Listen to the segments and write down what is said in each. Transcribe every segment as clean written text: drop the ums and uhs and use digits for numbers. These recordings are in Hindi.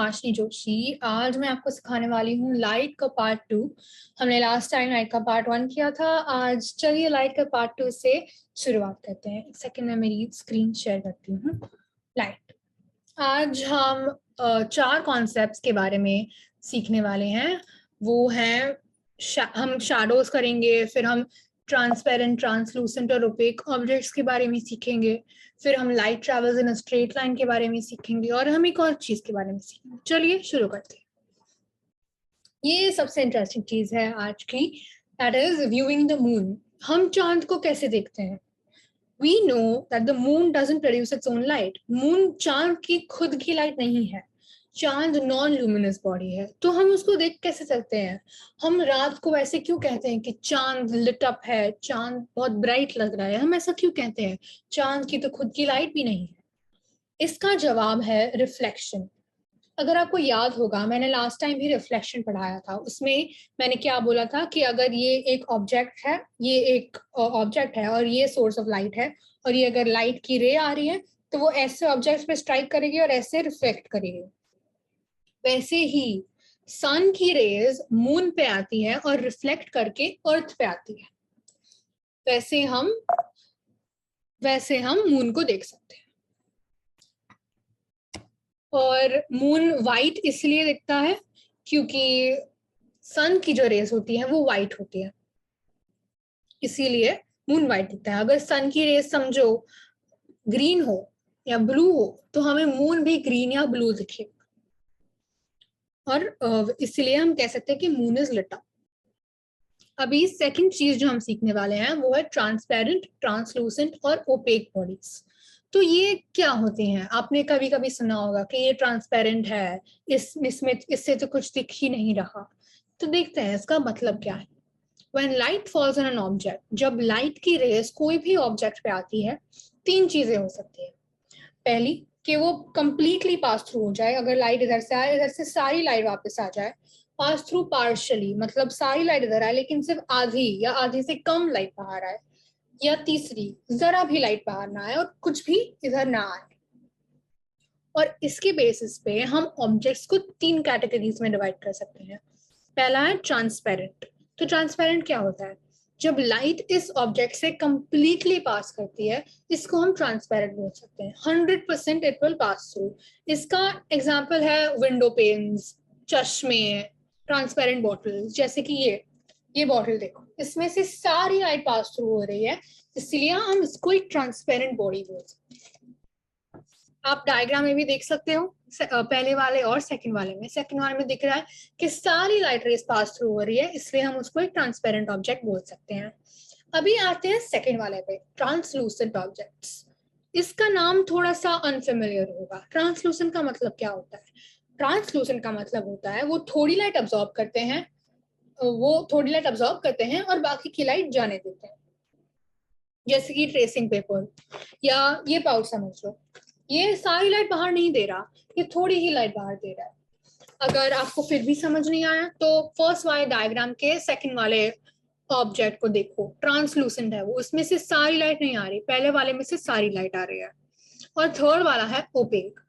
सुभाषनी जोशी। आज मैं आपको सिखाने वाली हूँ लाइट का पार्ट 2। हमने लास्ट टाइम लाइट का पार्ट 1 किया था। आज चलिए लाइट का पार्ट 2 से शुरुआत करते हैं। एक सेकंड में मेरी स्क्रीन शेयर करती हूँ। लाइट, आज हम 4 कॉन्सेप्ट्स के बारे में सीखने वाले हैं। वो हैं हम शैडोज करेंगे, फिर हम ट्रांसपेरेंट, ट्रांसलूसेंट और ओपेक ऑब्जेक्ट्स के बारे में सीखेंगे, फिर हम light travels in a straight line के बारे में सीखेंगे और हम एक और चीज के बारे में सीखेंगे। चलिए शुरू करते हैं। ये सबसे इंटरेस्टिंग चीज है आज की, that is viewing the moon. हम चांद को कैसे देखते हैं? We know that the moon doesn't produce its own light. Moon चांद की खुद की लाइट नहीं है। चांद नॉन ल्यूमिनस बॉडी है, तो हम उसको देख कैसे सकते हैं? हम रात को ऐसे क्यों कहते हैं कि चांद लिट अप है, चांद बहुत ब्राइट लग रहा है? हम ऐसा क्यों कहते हैं? चांद की तो खुद की लाइट भी नहीं है। इसका जवाब है रिफ्लेक्शन। अगर आपको याद होगा, मैंने लास्ट टाइम भी रिफ्लेक्शन पढ़ाया था। उसमें मैंने क्या बोला था कि अगर ये एक ऑब्जेक्ट है, ये एक ऑब्जेक्ट है और ये सोर्स ऑफ लाइट है, और ये अगर लाइट की रे आ रही है तो वो ऐसे ऑब्जेक्ट पे स्ट्राइक करेगी और ऐसे रिफ्लेक्ट करेगी। वैसे ही सन की रेज मून पे आती है और रिफ्लेक्ट करके अर्थ पे आती है। वैसे हम मून को देख सकते हैं। और मून वाइट इसलिए दिखता है क्योंकि सन की जो रेस होती है वो वाइट होती है, इसीलिए मून वाइट दिखता है। अगर सन की रेस समझो ग्रीन हो या ब्लू हो तो हमें मून भी ग्रीन या ब्लू दिखेगा, और इसलिए हम कह सकते हैं कि मून इज लिट अप। अभी सेकंड चीज जो हम सीखने वाले हैं वो है ट्रांसपेरेंट, ट्रांसलूसेंट और ओपेक बॉडीज। तो ये क्या होते हैं? आपने कभी कभी सुना होगा कि ये ट्रांसपेरेंट है, इसमें इससे तो कुछ दिख ही नहीं रहा। तो देखते हैं इसका मतलब क्या है। When light falls on an object, जब लाइट की रेस कोई भी ऑब्जेक्ट पे आती है, 3 चीजें हो सकती है। पहली, कि वो कंप्लीटली पास थ्रू हो जाए। अगर लाइट इधर से आए, इधर से सारी लाइट वापस आ जाए। पास थ्रू पार्शियली मतलब सारी लाइट इधर आए लेकिन सिर्फ आधी या आधी से कम लाइट बाहर आए। या तीसरी, जरा भी लाइट बाहर ना आए और कुछ भी इधर ना आए। और इसके बेसिस पे हम ऑब्जेक्ट्स को 3 कैटेगरीज में डिवाइड कर सकते हैं। पहला है ट्रांसपेरेंट। तो ट्रांसपेरेंट क्या होता है? जब लाइट इस ऑब्जेक्ट से कंप्लीटली पास करती है, इसको हम ट्रांसपेरेंट बोल सकते हैं। 100% इट विल पास थ्रू। इसका एग्जांपल है विंडो पेन्स, चश्मे, ट्रांसपेरेंट बॉटल्स। जैसे कि ये बॉटल देखो, इसमें से सारी लाइट पास थ्रू हो रही है, इसलिए हम इसको एक ट्रांसपेरेंट बॉडी बोल सकते हैं। आप डायग्राम में भी देख सकते हो, पहले वाले और सेकंड वाले में दिख रहा है कि सारी लाइट रेस पास थ्रू हो रही है, इसलिए हम उसको एक ट्रांसपेरेंट ऑब्जेक्ट बोल सकते हैं। अभी आते हैं सेकंड वाले पे, ट्रांसलूसेंट ऑब्जेक्ट्स। इसका नाम थोड़ा सा अनफेमिलियर होगा। ट्रांसलूसेंट का मतलब क्या होता है? ट्रांसलूसेंट का मतलब होता है वो थोड़ी लाइट अब्सॉर्ब करते हैं और बाकी की लाइट जाने देते हैं। जैसे कि ट्रेसिंग पेपर या ये पाउच समझ लो, ये सारी लाइट बाहर नहीं दे रहा, ये थोड़ी ही लाइट बाहर दे रहा है। अगर आपको फिर भी समझ नहीं आया तो फर्स्ट वाले डायग्राम के सेकंड वाले ऑब्जेक्ट को देखो, ट्रांसलूसेंट है वो, उसमें से सारी लाइट नहीं आ रही, पहले वाले में से सारी लाइट आ रही है। और थर्ड वाला है ओपेक,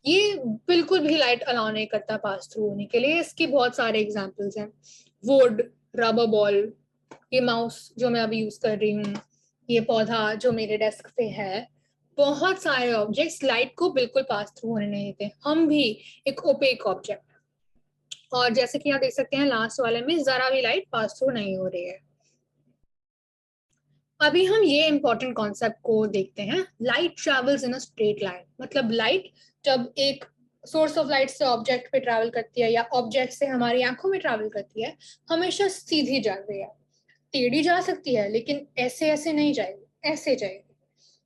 ये बिल्कुल भी लाइट अलाउ नहीं करता पास थ्रू होने के लिए। इसके बहुत सारे एग्जाम्पल्स हैं, वुड, रबर बॉल, ये माउस जो मैं अभी यूज कर रही हूँ, ये पौधा जो मेरे डेस्क पे है। बहुत सारे ऑब्जेक्ट्स लाइट को बिल्कुल पास थ्रू होने नहीं देते। हम भी एक ओपेक ऑब्जेक्ट, और जैसे कि आप देख सकते हैं लास्ट वाले में जरा भी लाइट पास थ्रू नहीं हो रही है। अभी हम ये इंपॉर्टेंट कॉन्सेप्ट को देखते हैं, light travels in a straight line. मतलब लाइट जब एक सोर्स ऑफ लाइट से ऑब्जेक्ट पे ट्रैवल करती है या ऑब्जेक्ट से हमारी आंखों में ट्रैवल करती है, हमेशा सीधी जा रही है। टेढ़ी जा सकती है लेकिन ऐसे ऐसे नहीं जाएगी, ऐसे जाएगी।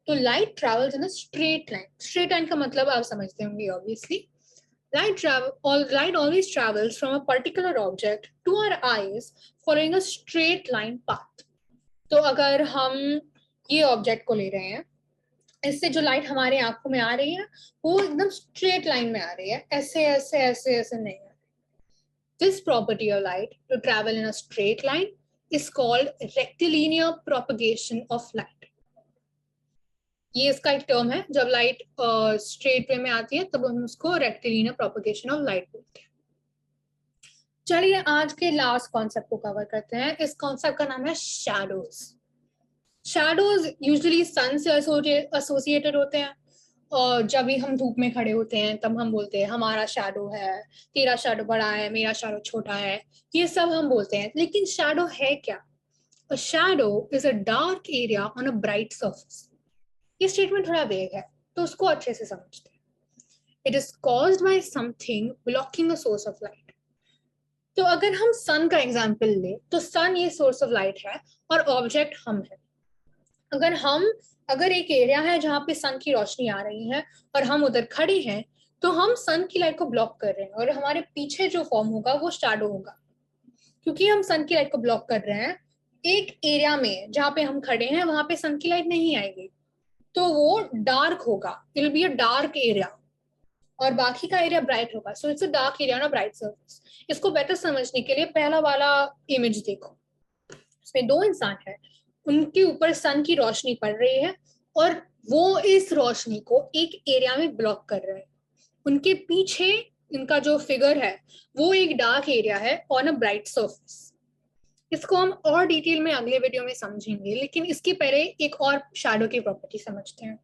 तो light travels in a straight line. Straight line का मतलब आप समझते होंगे obviously. Light always travels from a particular object to our eyes following a straight line path. तो अगर हम ये ऑब्जेक्ट को ले रहे हैं, इससे जो लाइट हमारे आंखों में आ रही है वो एकदम स्ट्रेट लाइन में आ रही है, ऐसे ऐसे ऐसे ऐसे नहीं है। This property of light to travel in a straight line is called rectilinear propagation of light. ये इसका एक टर्म है, जब लाइट स्ट्रेट वे में आती है तब हम उसको रेक्टिलिनियर प्रोपगेशन ऑफ लाइट बोलते हैं। चलिए आज के लास्ट कॉन्सेप्ट को कवर करते हैं। इस कॉन्सेप्ट का नाम है शैडोज। शैडोज यूजुअली सन से एसोसिएटेड होते हैं, और जब भी हम धूप में खड़े होते हैं तब हम बोलते हैं हमारा शैडो है, तेरा शैडो बड़ा है, मेरा शैडो छोटा है, ये सब हम बोलते हैं। लेकिन शैडो है क्या? A shadow is a dark area on a bright surface. ये स्टेटमेंट थोड़ा वेग है, तो उसको अच्छे से समझते हैं। It is caused by something blocking a source of light. तो अगर हम सन का एग्जाम्पल ले तो सन ये सोर्स ऑफ लाइट है और ऑब्जेक्ट हम है। अगर एक एरिया है जहाँ पे सन की रोशनी आ रही है और हम उधर खड़े हैं, तो हम सन की लाइट को ब्लॉक कर रहे हैं और हमारे पीछे जो फॉर्म होगा वो शैडो होगा। क्योंकि हम सन की लाइट को ब्लॉक कर रहे हैं, एक एरिया में जहाँ पे हम खड़े हैं वहां पे सन की लाइट नहीं आएगी, तो वो डार्क होगा, it will be a dark area, और बाकी का एरिया ब्राइट होगा। So it's a dark area ना ब्राइट सरफेस। इसको बेटर समझने के लिए पहला वाला इमेज देखो। इसमें दो इंसान है, उनके ऊपर सन की रोशनी पड़ रही है और वो इस रोशनी को एक एरिया में ब्लॉक कर रहे हैं। उनके पीछे इनका जो फिगर है वो एक डार्क एरिया है ऑन अ ब्राइट सरफेस। इसको हम और डिटेल में अगले वीडियो में समझेंगे, लेकिन इसके पहले एक और शैडो की प्रॉपर्टी समझते हैं।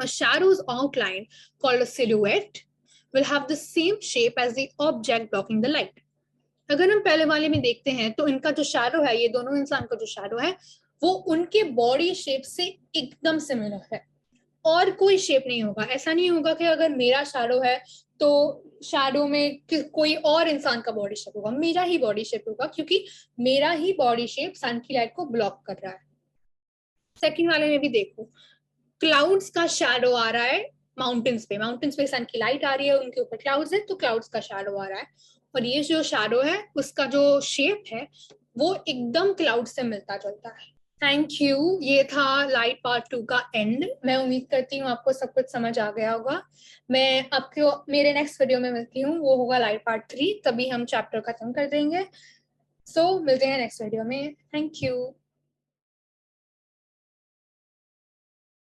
A shadow's outline, called a silhouette, will have the same shape as the object blocking the light. अगर हम पहले वाले में देखते हैं तो इनका जो शैडो है, ये दोनों इंसान का जो शैडो है वो उनके बॉडी शेप से एकदम सिमिलर है, और कोई शेप नहीं होगा। ऐसा नहीं होगा कि अगर मेरा शैडो है तो शैडो में कोई और इंसान का बॉडी शेप होगा, मेरा ही बॉडी शेप होगा, क्योंकि मेरा ही बॉडी शेप सन की लाइट को ब्लॉक कर रहा है। सेकंड वाले में भी देखो, क्लाउड्स का शैडो आ रहा है माउंटेन्स पे सन की लाइट आ रही है, उनके ऊपर क्लाउड्स है तो क्लाउड्स का शैडो आ रहा है, और ये जो शैडो है उसका जो शेप है वो एकदम क्लाउड से मिलता जुलता है। थैंक यू, ये था लाइट पार्ट 2 का एंड। मैं उम्मीद करती हूँ आपको सब कुछ समझ आ गया होगा। मैं आपको मेरे नेक्स्ट वीडियो में मिलती हूँ, वो होगा लाइट पार्ट 3, तभी हम चैप्टर खत्म कर देंगे। सो मिलते हैं नेक्स्ट वीडियो में। Thank you.